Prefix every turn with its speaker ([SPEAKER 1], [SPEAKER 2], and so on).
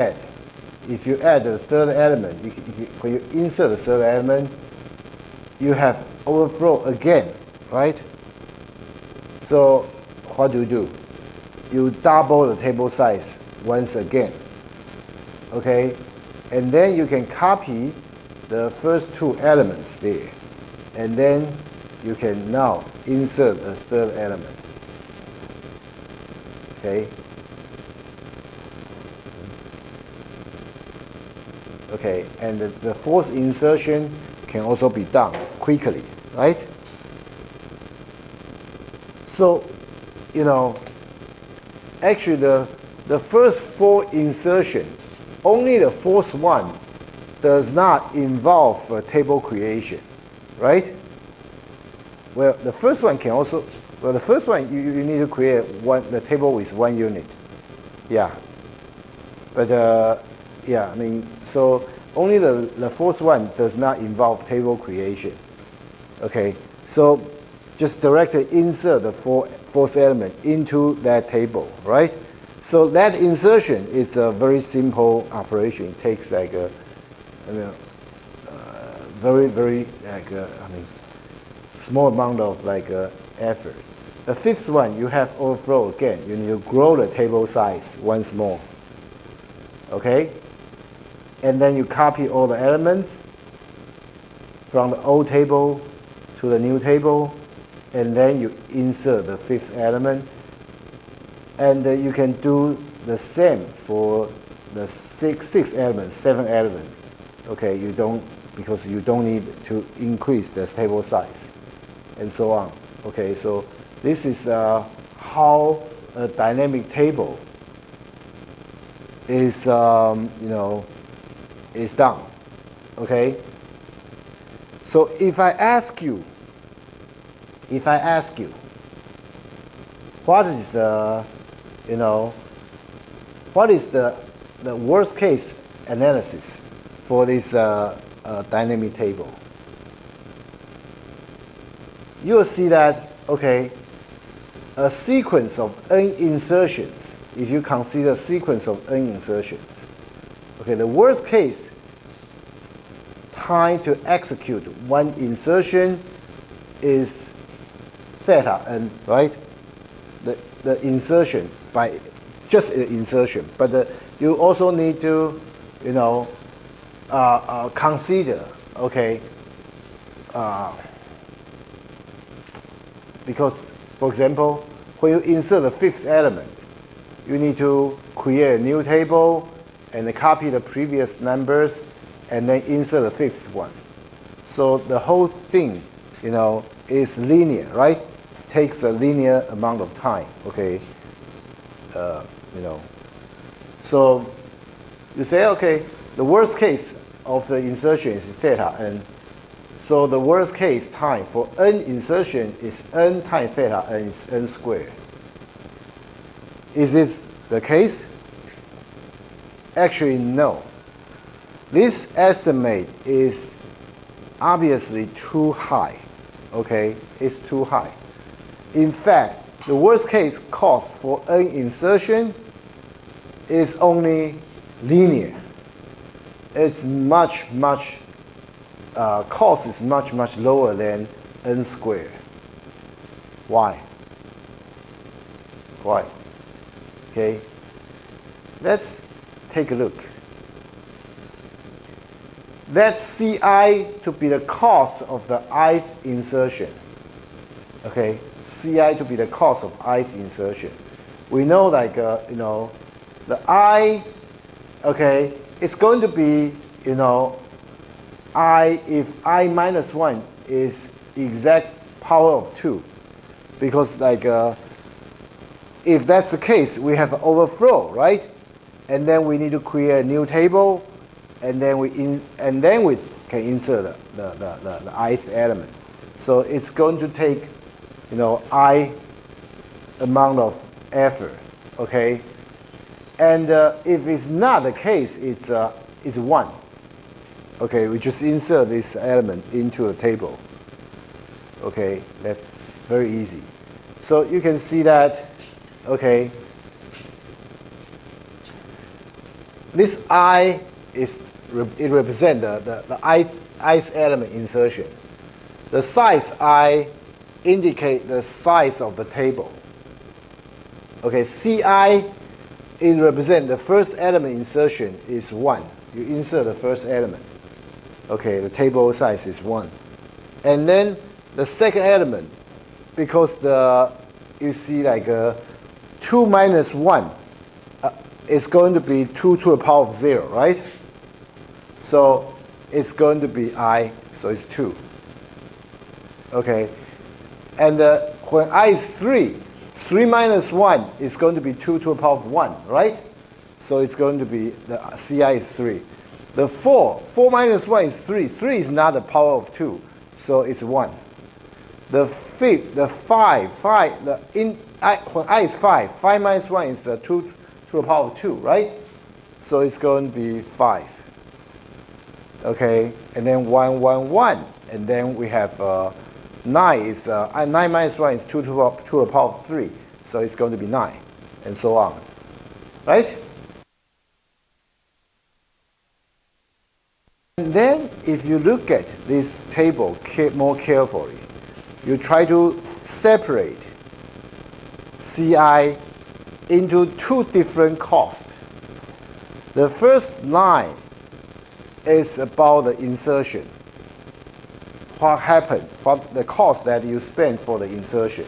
[SPEAKER 1] if you add the third element, when you insert the third element, you have overflow again, right? So what do? You double the table size once again, okay? And then you can copy the first two elements there. And then you can now insert a third element, okay? Okay, and the fourth insertion can also be done quickly, right? So, actually the first four insertion, only the fourth one does not involve table creation, right? Well, the first one can also, the first one you need to create the table with 1 unit. Yeah. But yeah, I mean, so only the fourth one does not involve table creation. Okay, so just directly insert the fourth element into that table, right? So that insertion is a very simple operation. It takes like very small amount of effort. The fifth one, you have overflow again. You need to grow the table size once more. Okay? And then you copy all the elements from the old table to the new table, and then you insert the fifth element. And you can do the same for the sixth element, seventh element. Okay, because you don't need to increase the table size, and so on. Okay, so this is how a dynamic table is is done. Okay. So if I ask you, what is the worst case analysis for this dynamic table? You will see that, okay, a sequence of n insertions, if you consider a sequence of n insertions, okay, the worst case time to execute one insertion is theta n, right? The insertion by just an insertion, but you also need to, consider, okay, because, for example, when you insert the fifth element, you need to create a new table and copy the previous numbers and then insert the fifth one. So the whole thing, is linear, right? Takes a linear amount of time, okay? So you say, okay, the worst case of the insertion is theta n. So the worst case time for n insertion is n times theta n is n squared. Is it the case? Actually, no. This estimate is obviously too high. Okay, it's too high. In fact, the worst case cost for n insertion is only linear. It's cost is much lower than n squared. Why? Why? Okay, let's take a look. Let's Ci to be the cost of the ith insertion. Okay, Ci to be the cost of ith insertion. We know, the I, okay, it's going to be, I if I minus 1 is exact power of 2. Because, if that's the case, we have an overflow, right? And then we need to create a new table, and then we can insert the ith element. So it's going to take, I amount of effort, okay? And if it's not the case, it's 1. Okay, we just insert this element into a table. Okay, that's very easy. So you can see that, okay, this I it represents the ith element insertion. The size I indicate the size of the table. Okay, Ci it represents the first element insertion is 1. You insert the first element. Okay, the table size is 1. And then the second element, because you see like 2 minus 1 is going to be 2 to the power of 0, right? So it's going to be I, so it's 2. Okay, and when I is 3, 3 minus 1 is going to be 2 to the power of 1, right? So it's going to be, the Ci is 3. The 4 minus 1 is 3. 3 is not the power of 2, so it's 1. The 5, when I is 5, 5 minus 1 is 2 to the power of 2, right? So it's going to be 5. Okay, and then 1, 1, 1. And then we have 9 is 9 minus 1 is 2 to the power of 3. So it's going to be 9, and so on. Right? And then if you look at this table more carefully, you try to separate Ci into 2 different costs. The first line is about the insertion. What happened? What the cost that you spend for the insertion.